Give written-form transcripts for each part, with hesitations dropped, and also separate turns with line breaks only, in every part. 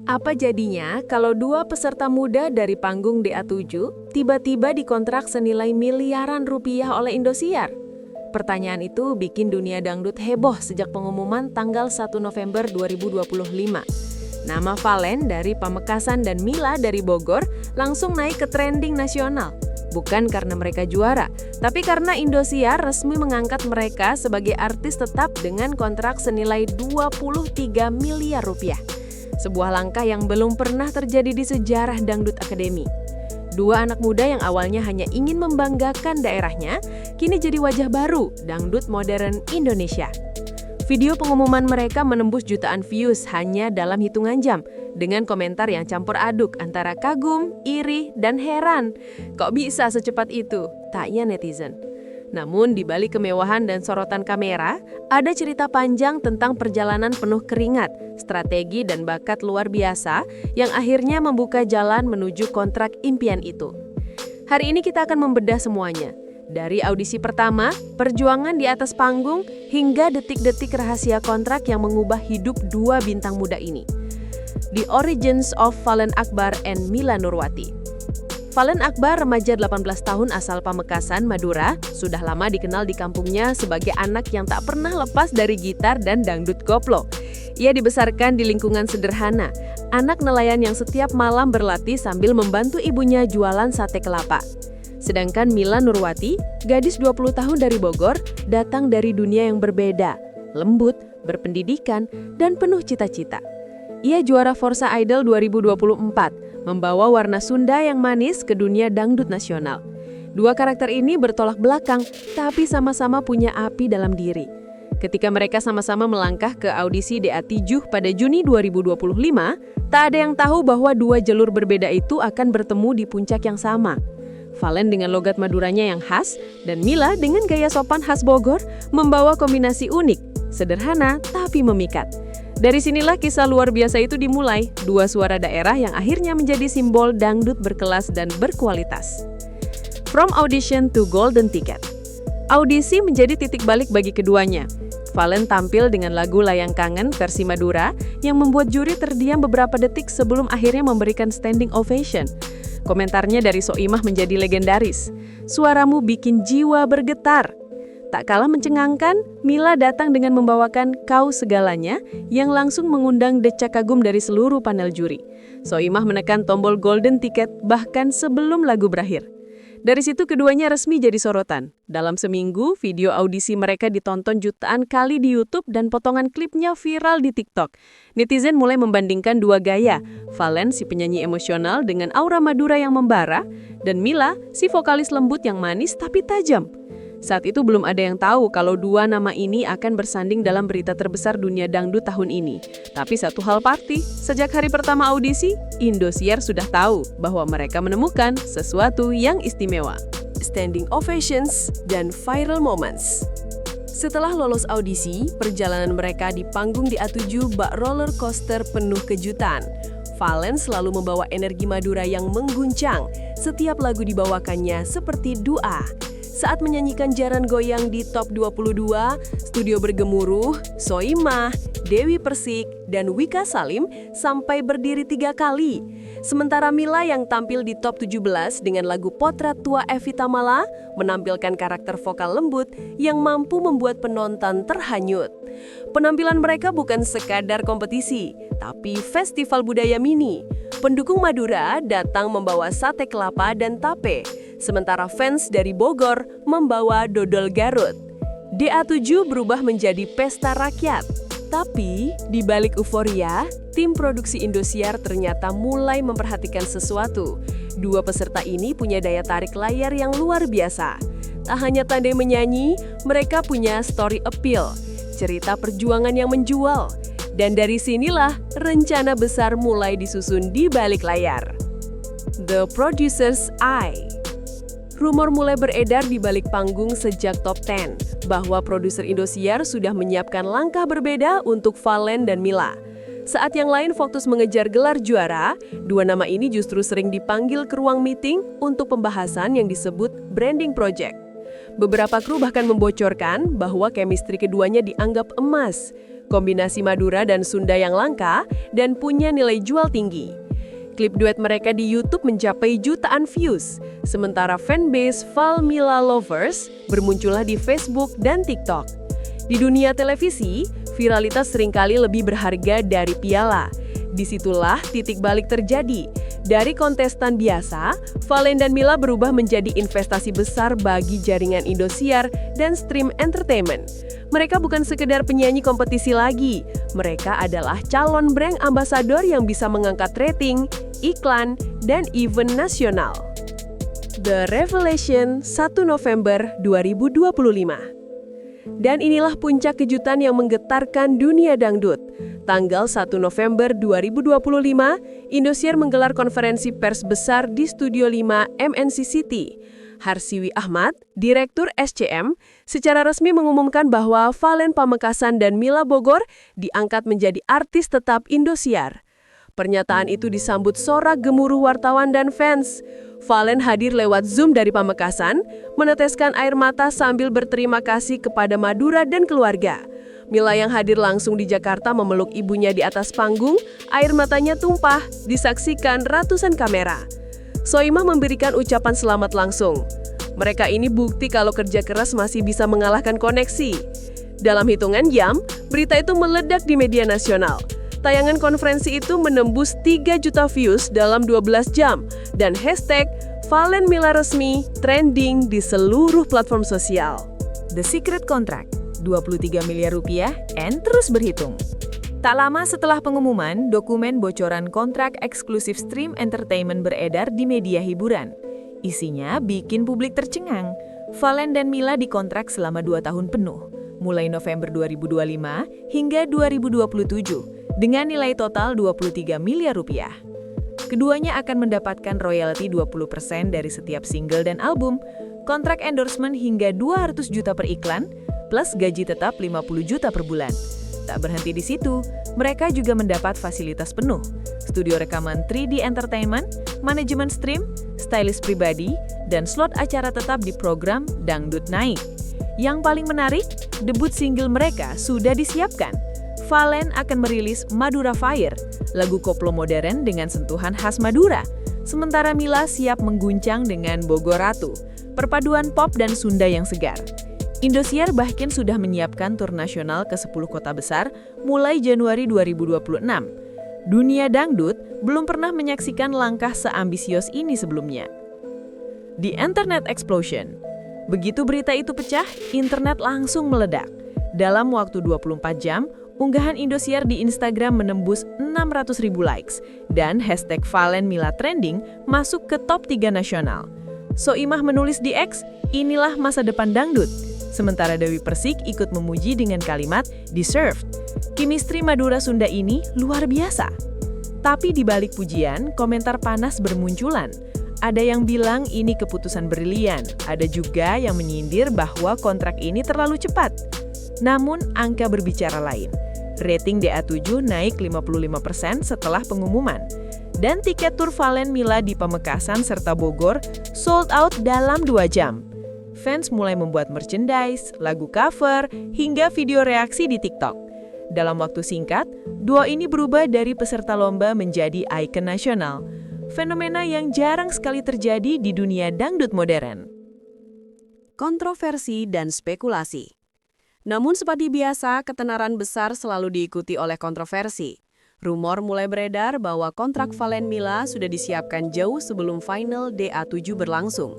Apa jadinya kalau dua peserta muda dari panggung DA7 tiba-tiba dikontrak senilai miliaran rupiah oleh Indosiar? Pertanyaan itu bikin dunia dangdut heboh sejak pengumuman tanggal 1 November 2025. Nama Valen dari Pamekasan dan Mila dari Bogor langsung naik ke trending nasional. Bukan karena mereka juara, tapi karena Indosiar resmi mengangkat mereka sebagai artis tetap dengan kontrak senilai 23 miliar rupiah. Sebuah langkah yang belum pernah terjadi di sejarah Dangdut Akademi. Dua anak muda yang awalnya hanya ingin membanggakan daerahnya, kini jadi wajah baru dangdut modern Indonesia. Video pengumuman mereka menembus jutaan views hanya dalam hitungan jam, dengan komentar yang campur aduk antara kagum, iri, dan heran. Kok bisa secepat itu? Tanya netizen. Namun di balik kemewahan dan sorotan kamera, ada cerita panjang tentang perjalanan penuh keringat, strategi dan bakat luar biasa yang akhirnya membuka jalan menuju kontrak impian itu. Hari ini kita akan membedah semuanya. Dari audisi pertama, perjuangan di atas panggung, hingga detik-detik rahasia kontrak yang mengubah hidup dua bintang muda ini. The Origins of Valen Akbar and Mila Nurwati. Valen Akbar, remaja 18 tahun asal Pamekasan, Madura, sudah lama dikenal di kampungnya sebagai anak yang tak pernah lepas dari gitar dan dangdut koplo. Ia dibesarkan di lingkungan sederhana, anak nelayan yang setiap malam berlatih sambil membantu ibunya jualan sate kelapa. Sedangkan Mila Nurwati, gadis 20 tahun dari Bogor, datang dari dunia yang berbeda, lembut, berpendidikan, dan penuh cita-cita. Ia juara Forza Idol 2024, membawa warna Sunda yang manis ke dunia dangdut nasional. Dua karakter ini bertolak belakang, tapi sama-sama punya api dalam diri. Ketika mereka sama-sama melangkah ke audisi DA7 pada Juni 2025, tak ada yang tahu bahwa dua jalur berbeda itu akan bertemu di puncak yang sama. Valen dengan logat Maduranya yang khas, dan Mila dengan gaya sopan khas Bogor membawa kombinasi unik, sederhana tapi memikat. Dari sinilah kisah luar biasa itu dimulai, dua suara daerah yang akhirnya menjadi simbol dangdut berkelas dan berkualitas. From audition to golden ticket. Audisi menjadi titik balik bagi keduanya. Valen tampil dengan lagu Layang Kangen versi Madura yang membuat juri terdiam beberapa detik sebelum akhirnya memberikan standing ovation. Komentarnya dari Soimah menjadi legendaris. Suaramu bikin jiwa bergetar. Tak kalah mencengangkan, Mila datang dengan membawakan Kau Segalanya yang langsung mengundang decak kagum dari seluruh panel juri. Soimah menekan tombol golden ticket bahkan sebelum lagu berakhir. Dari situ keduanya resmi jadi sorotan. Dalam seminggu, video audisi mereka ditonton jutaan kali di YouTube dan potongan klipnya viral di TikTok. Netizen mulai membandingkan dua gaya, Valen si penyanyi emosional dengan aura Madura yang membara, dan Mila si vokalis lembut yang manis tapi tajam. Saat itu belum ada yang tahu kalau dua nama ini akan bersanding dalam berita terbesar dunia dangdut tahun ini. Tapi satu hal pasti, sejak hari pertama audisi, Indosiar sudah tahu bahwa mereka menemukan sesuatu yang istimewa. Standing ovations dan viral moments. Setelah lolos audisi, perjalanan mereka di panggung DA7 bak roller coaster penuh kejutan. Valen selalu membawa energi Madura yang mengguncang. Setiap lagu dibawakannya seperti doa. Saat menyanyikan Jaran Goyang di Top 22, studio bergemuruh, Soimah, Dewi Persik, dan Wika Salim sampai berdiri 3 kali. Sementara Mila yang tampil di Top 17 dengan lagu Potret Tua Evita Mala menampilkan karakter vokal lembut yang mampu membuat penonton terhanyut. Penampilan mereka bukan sekadar kompetisi, tapi festival budaya mini. Pendukung Madura datang membawa sate kelapa dan tape, sementara fans dari Bogor membawa dodol Garut. DA7 berubah menjadi pesta rakyat. Tapi, di balik euforia, tim produksi Indosiar ternyata mulai memperhatikan sesuatu. Dua peserta ini punya daya tarik layar yang luar biasa. Tak hanya pandai menyanyi, mereka punya story appeal, cerita perjuangan yang menjual. Dan dari sinilah rencana besar mulai disusun di balik layar. The Producer's Eye. Rumor mulai beredar di balik panggung sejak Top 10 bahwa produser Indosiar sudah menyiapkan langkah berbeda untuk Valen dan Mila. Saat yang lain fokus mengejar gelar juara, dua nama ini justru sering dipanggil ke ruang meeting untuk pembahasan yang disebut branding project. Beberapa kru bahkan membocorkan bahwa chemistry keduanya dianggap emas. kombinasi Madura dan Sunda yang langka, dan punya nilai jual tinggi. Klip duet mereka di YouTube mencapai jutaan views, sementara fanbase Val Mila Lovers bermunculah di Facebook dan TikTok. Di dunia televisi, viralitas seringkali lebih berharga dari piala. Disitulah titik balik terjadi. Dari kontestan biasa, Valen dan Mila berubah menjadi investasi besar bagi jaringan Indosiar dan Stream Entertainment. Mereka bukan sekedar penyanyi kompetisi lagi, mereka adalah calon brand ambasador yang bisa mengangkat rating, iklan, dan event nasional. The Revelation, 1 November 2025. Dan inilah puncak kejutan yang menggetarkan dunia dangdut. Tanggal 1 November 2025, Indosiar menggelar konferensi pers besar di Studio 5 MNC City. Harsiwi Ahmad, Direktur SCM, secara resmi mengumumkan bahwa Valen Pamekasan dan Mila Bogor diangkat menjadi artis tetap Indosiar. Pernyataan itu disambut sorak gemuruh wartawan dan fans. Valen hadir lewat Zoom dari Pamekasan, meneteskan air mata sambil berterima kasih kepada Madura dan keluarga. Mila yang hadir langsung di Jakarta memeluk ibunya di atas panggung, air matanya tumpah, disaksikan ratusan kamera. Soimah memberikan ucapan selamat langsung. Mereka ini bukti kalau kerja keras masih bisa mengalahkan koneksi. Dalam hitungan jam, berita itu meledak di media nasional. Tayangan konferensi itu menembus 3 juta views dalam 12 jam dan hashtag Valen Mila resmi trending di seluruh platform sosial. The Secret Contract, 23 miliar rupiah, and terus berhitung. Tak lama setelah pengumuman, dokumen bocoran kontrak eksklusif Stream Entertainment beredar di media hiburan. Isinya bikin publik tercengang. Valen dan Mila dikontrak selama 2 tahun penuh, mulai November 2025 hingga 2027, dengan nilai total 23 miliar rupiah. Keduanya akan mendapatkan royalti 20% dari setiap single dan album, kontrak endorsement hingga 200 juta per iklan, plus gaji tetap 50 juta per bulan. Tak berhenti di situ, mereka juga mendapat fasilitas penuh, studio rekaman 3D Entertainment, manajemen stream, stylist pribadi, dan slot acara tetap di program Dangdut Naik. Yang paling menarik, debut single mereka sudah disiapkan. Valen akan merilis Madura Fire, lagu koplo modern dengan sentuhan khas Madura. Sementara Mila siap mengguncang dengan Bogor Ratu, perpaduan pop dan Sunda yang segar. Indosiar bahkan sudah menyiapkan tur nasional ke 10 kota besar mulai Januari 2026. Dunia dangdut belum pernah menyaksikan langkah seambisius ini sebelumnya. The Internet Explosion. Begitu berita itu pecah, internet langsung meledak. Dalam waktu 24 jam, unggahan Indosiar di Instagram menembus 600.000 likes dan hashtag Valen Mila trending masuk ke top 3 nasional. Soimah menulis di X, inilah masa depan dangdut. Sementara Dewi Persik ikut memuji dengan kalimat deserved. Chemistry Madura Sunda ini luar biasa. Tapi di balik pujian, komentar panas bermunculan. Ada yang bilang ini keputusan brilian, ada juga yang menyindir bahwa kontrak ini terlalu cepat. Namun angka berbicara lain. Rating DA7 naik 55% setelah pengumuman. Dan tiket tur Valen Mila di Pamekasan serta Bogor sold out dalam 2 jam. Fans mulai membuat merchandise, lagu cover, hingga video reaksi di TikTok. Dalam waktu singkat, duo ini berubah dari peserta lomba menjadi ikon nasional. Fenomena yang jarang sekali terjadi di dunia dangdut modern. Kontroversi dan spekulasi. Namun seperti biasa, ketenaran besar selalu diikuti oleh kontroversi. Rumor mulai beredar bahwa kontrak Valen Mila sudah disiapkan jauh sebelum final DA7 berlangsung.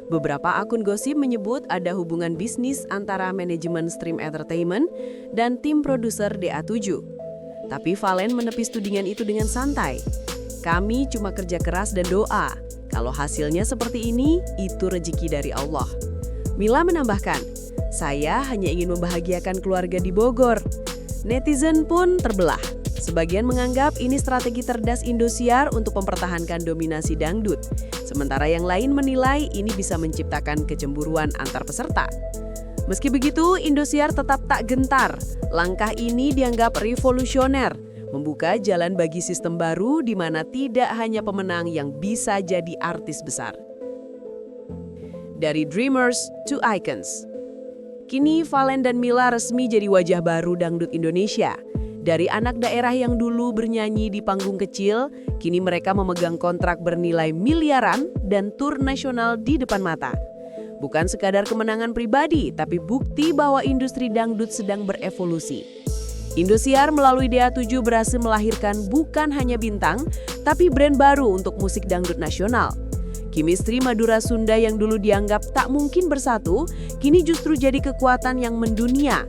Beberapa akun gosip menyebut ada hubungan bisnis antara manajemen Stream Entertainment dan tim produser DA7. Tapi Valen menepis tudingan itu dengan santai. Kami cuma kerja keras dan doa. Kalau hasilnya seperti ini, itu rezeki dari Allah. Mila menambahkan, saya hanya ingin membahagiakan keluarga di Bogor. Netizen pun terbelah. Sebagian menganggap ini strategi cerdas Indosiar untuk mempertahankan dominasi dangdut. Sementara yang lain menilai ini bisa menciptakan kecemburuan antar peserta. Meski begitu, Indosiar tetap tak gentar. Langkah ini dianggap revolusioner, membuka jalan bagi sistem baru di mana tidak hanya pemenang yang bisa jadi artis besar. Dari Dreamers to Icons.
Kini Valen dan Mila resmi jadi wajah baru dangdut Indonesia. Dari anak daerah yang dulu bernyanyi di panggung kecil, kini mereka memegang kontrak bernilai miliaran dan tur nasional di depan mata. Bukan sekadar kemenangan pribadi, tapi bukti bahwa industri dangdut sedang berevolusi. Indosiar melalui DA7 berhasil melahirkan bukan hanya bintang, tapi brand baru untuk musik dangdut nasional. Chemistry Madura Sunda yang dulu dianggap tak mungkin bersatu, kini justru jadi kekuatan yang mendunia.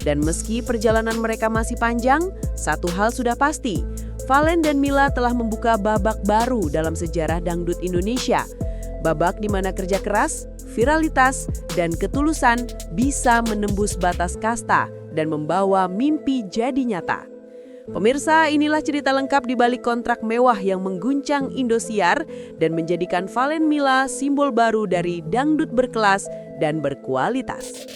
Dan meski perjalanan mereka masih panjang, satu hal sudah pasti, Valen dan Mila telah membuka babak baru dalam sejarah dangdut Indonesia. Babak di mana kerja keras, viralitas, dan ketulusan bisa menembus batas kasta dan membawa mimpi jadi nyata. Pemirsa, inilah cerita lengkap di balik kontrak mewah yang mengguncang Indosiar dan menjadikan Valen Mila simbol baru dari dangdut berkelas dan berkualitas.